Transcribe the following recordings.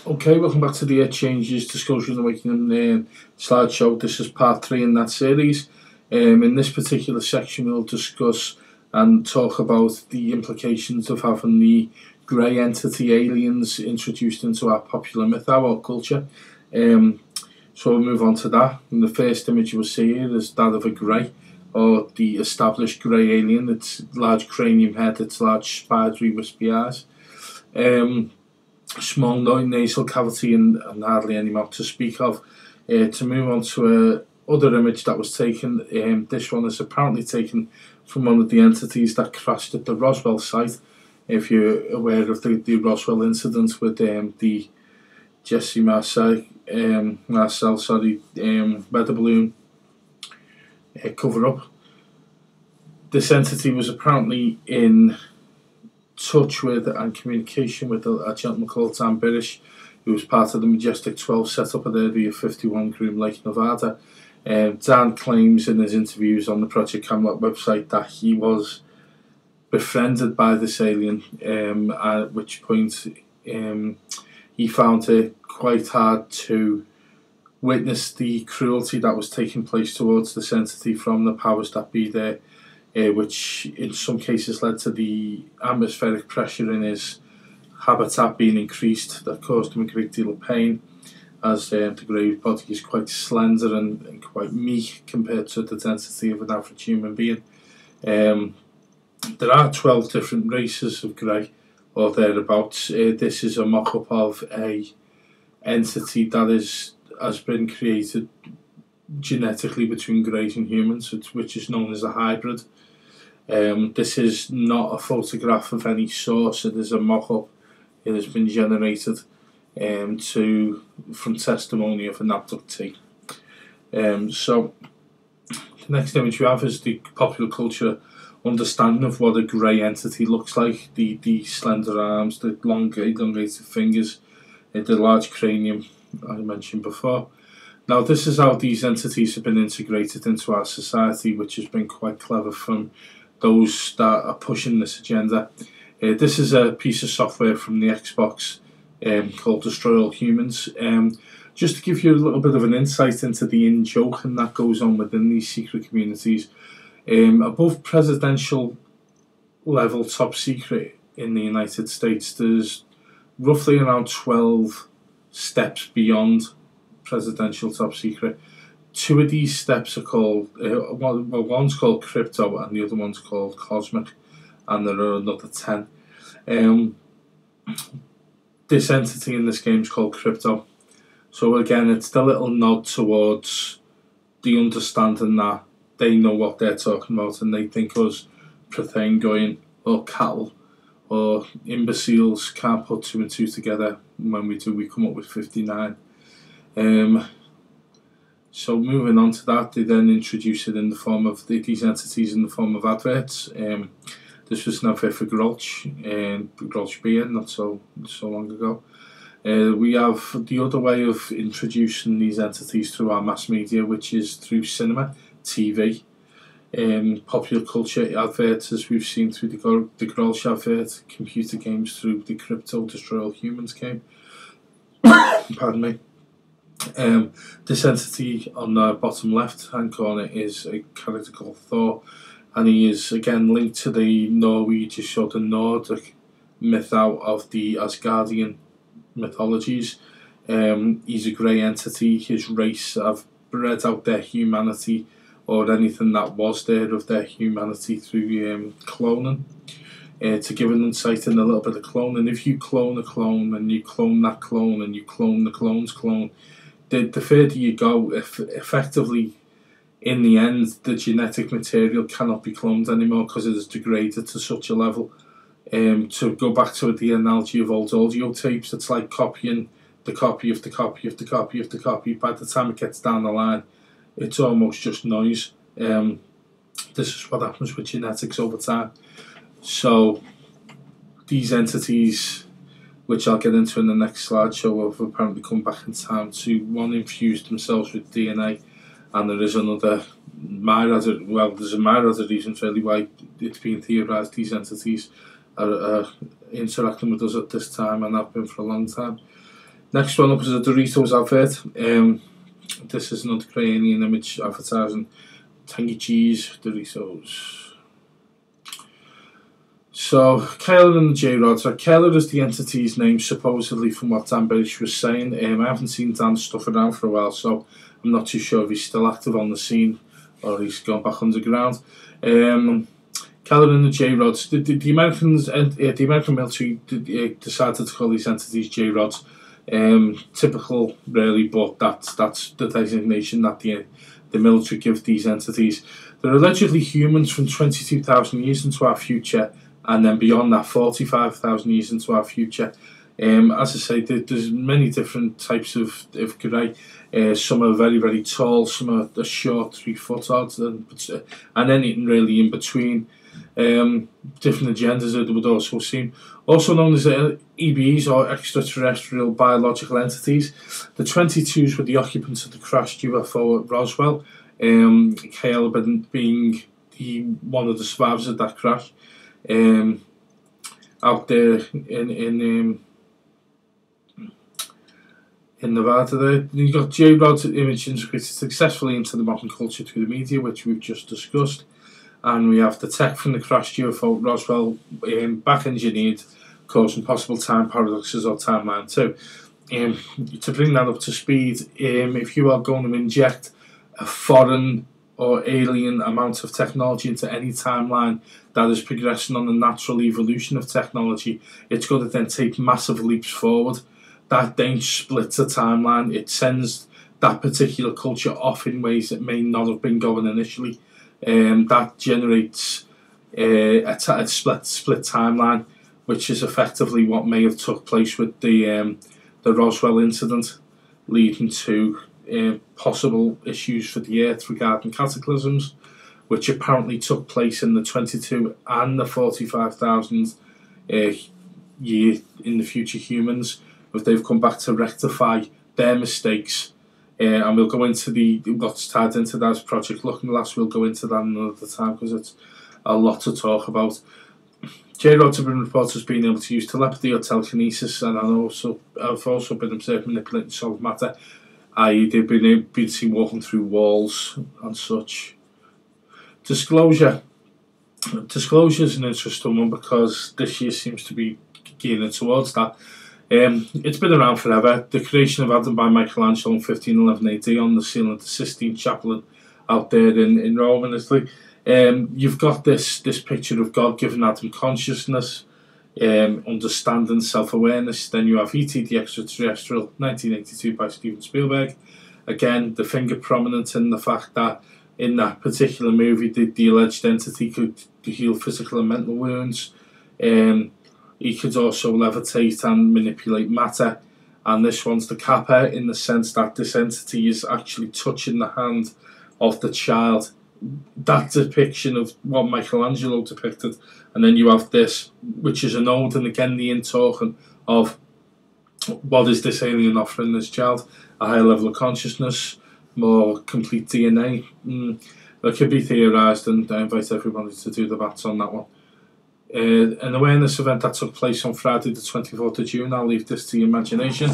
Okay, welcome back to the Changes, Disclosure and Awakening slideshow. This is part 3 in that series. In this particular section we'll discuss and talk about the implications of having the grey entity aliens introduced into our popular myth, our culture. So we'll move on to that. And the first image you will see here is that of a grey, or the established grey alien. It's large cranium head, it's large spidery wispy eyes. Small nasal cavity and hardly any mouth to speak of. To move on to other image that was taken, this one is apparently taken from one of the entities that crashed at the Roswell site. If you're aware of the Roswell incident with the Jesse Marcel weather balloon cover up. This entity was apparently in touch with and communication with a gentleman called Dan Birish, who was part of the Majestic 12 setup at Area 51, Groom Lake, Nevada. Dan claims in his interviews on the Project Camelot website that he was befriended by this alien, at which point he found it quite hard to witness the cruelty that was taking place towards this entity from the powers that be there. Which in some cases led to the atmospheric pressure in his habitat being increased. That caused him a great deal of pain, as the grey body is quite slender and quite meek compared to the density of an average human being. There are 12 different races of grey, or thereabouts. This is a mock-up of a entity that has been created genetically between greys and humans, which is known as a hybrid. This is not a photograph of any source. It is a mock-up. It has been generated from testimony of an abductee. So the next image we have is the popular culture understanding of what a grey entity looks like. The slender arms, the elongated fingers, the large cranium I mentioned before. Now, this is how these entities have been integrated into our society, which has been quite clever from those that are pushing this agenda. This is a piece of software from the Xbox called Destroy All Humans. Just to give you a little bit of an insight into the in-joking that goes on within these secret communities. Above presidential level top secret in the United States, there's roughly around 12 steps beyond presidential top secret. 2 of these steps are called, one's called crypto and the other one's called cosmic, and there are another 10. This entity in this game is called crypto. So again, it's the little nod towards the understanding that they know what they're talking about, and they think us Prathangoyan or cattle or imbeciles can't put 2 and 2 together. When we do, we come up with 59. So moving on to that, they then introduce it in the form of these entities in the form of adverts. This was an advert for Grolsch beer, not so long ago. We have the other way of introducing these entities through our mass media, which is through cinema, TV, popular culture adverts, as we've seen through the Grolsch advert, computer games through the Crypto Destroy All Humans game. Pardon me. This entity on the bottom left hand corner is a character called Thor, and he is again linked to the Norwegian or the Nordic myth out of the Asgardian mythologies. He's a grey entity. His race have bred out their humanity, or anything that was there of their humanity, through cloning. To give an insight in a little bit of cloning, if you clone a clone and you clone that clone and you clone the clone's clone, the further you go, effectively, in the end, the genetic material cannot be cloned anymore because it is degraded to such a level. To go back to the analogy of old audio tapes, it's like copying the copy of the copy of the copy of the copy. By the time it gets down the line, it's almost just noise. This is what happens with genetics over time. So these entities, which I'll get into in the next slideshow, have apparently come back in time to infuse themselves with DNA, and there is another there's a myriad of reasons really why it's being theorised these entities are interacting with us at this time, and have been for a long time. Next one up is a Doritos advert. This is another Ukrainian image advertising tangy cheese Doritos. So, Keller and the J-Rod. So, Keller is the entity's name, supposedly, from what Dan Birch was saying. I haven't seen Dan's stuff around for a while, so I'm not too sure if he's still active on the scene or he's gone back underground. Keller and the J-Rods. The Americans, the American military decided to call these entities J-Rods. Typical, really, but that's the designation that the military give these entities. They're allegedly humans from 22,000 years into our future, and then beyond that, 45,000 years into our future. As I say, there's many different types of grey. Some are very, very tall, some are short, 3 foot odd, and anything really in between. Different agendas that would also seem. Also known as EBEs, or extraterrestrial biological entities. The 22s were the occupants of the crashed UFO at Roswell. Kale being one of the survivors of that crash. Out there in Nevada there. You got J-Rod's image integrated successfully into the modern culture through the media, which we've just discussed. And we have the tech from the crashed UFO at Roswell back engineered, causing possible time paradoxes or timeline too. To bring that up to speed, if you are going to inject a foreign or alien amount of technology into any timeline that is progressing on the natural evolution of technology, it's going to then take massive leaps forward. That then splits the timeline. It sends that particular culture off in ways that may not have been going initially. That generates a split timeline, which is effectively what may have took place with the Roswell incident, leading to possible issues for the Earth regarding cataclysms, which apparently took place in the 22 and the 45,000 year in the future humans, if they've come back to rectify their mistakes. And we'll go into what's tied into that as Project Looking Glass. We'll go into that another time because it's a lot to talk about. J-Rods have been reported as being able to use telepathy or telekinesis, and I've also been observed manipulating solid matter, i.e. they've been seen walking through walls and such. Disclosure is an interesting one because this year seems to be gearing towards that. It's been around forever. The creation of Adam by Michelangelo in 1511 AD on the ceiling of the Sistine Chapel out there in Rome and Italy. You've got this picture of God giving Adam consciousness, understanding, self-awareness. Then you have E.T. the Extraterrestrial, 1982 by Steven Spielberg. Again, the finger prominent in the fact that in that particular movie, the alleged entity could heal physical and mental wounds. He could also levitate and manipulate matter. And this one's the Kappa, in the sense that this entity is actually touching the hand of the child. That depiction of what Michelangelo depicted. And then you have this, which is an ode, and again the in-talking of what is this alien offering this child? A higher level of consciousness, more complete DNA. That could be theorised, and I invite everybody to do the maths on that one. An awareness event that took place on Friday the 24th of June. I'll leave this to your imagination.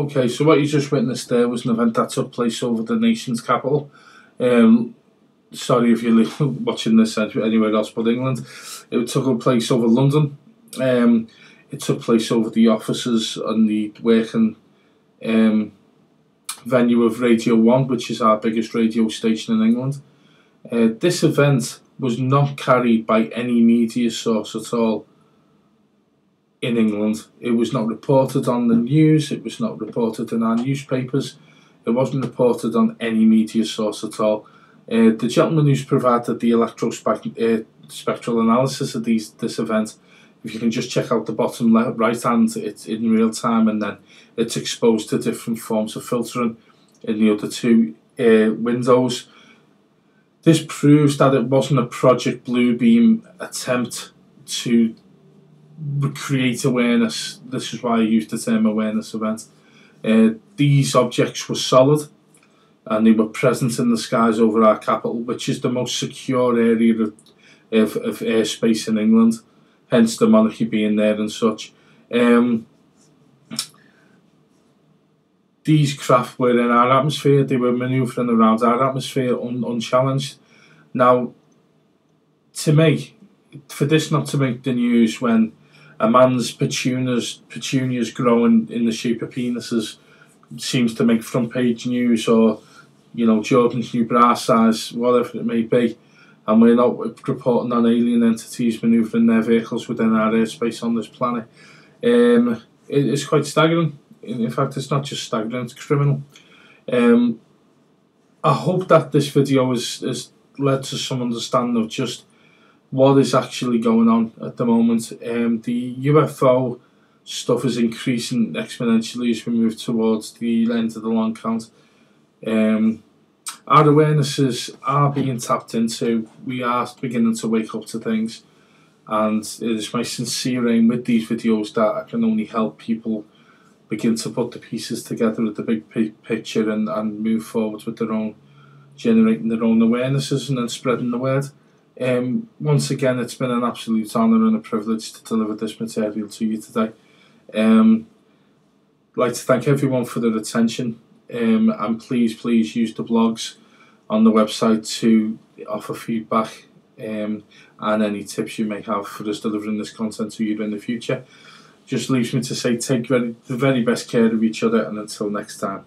Okay, so what you just witnessed there was an event that took place over the nation's capital. Sorry if you're watching this anywhere else but England. It took place over London. It took place over the offices and the working venue of Radio 1, which is our biggest radio station in England. This event was not carried by any media source at all in England. It was not reported on the news, it was not reported in our newspapers, it wasn't reported on any media source at all. The gentleman who's provided the spectral analysis of this event, if you can just check out the bottom right hand, it's in real time, and then it's exposed to different forms of filtering in the other two windows. This proves that it wasn't a Project Bluebeam attempt to create awareness. This is why I used the term awareness event. These objects were solid and they were present in the skies over our capital, which is the most secure area of airspace in England, hence the monarchy being there and such. These craft were in our atmosphere, they were manoeuvring around our atmosphere unchallenged. Now, to me, for this not to make the news when a man's petunias growing in the shape of penises seems to make front page news, or Jordan's new bra size, whatever it may be, and we're not reporting on alien entities manoeuvring their vehicles within our airspace on this planet, it is quite staggering. In fact, it's not just staggering, it's criminal. I hope that this video has led to some understanding of just what is actually going on at the moment. The UFO stuff is increasing exponentially as we move towards the end of the long count. Our awarenesses are being tapped into. We are beginning to wake up to things, and it is my sincere aim with these videos that I can only help people begin to put the pieces together at the big picture and move forward with generating their own awarenesses and then spreading the word. Once again, it's been an absolute honour and a privilege to deliver this material to you today. I'd like to thank everyone for their attention, and please use the blogs on the website to offer feedback and any tips you may have for us delivering this content to you in the future. Just leaves me to say take the very best care of each other, and until next time.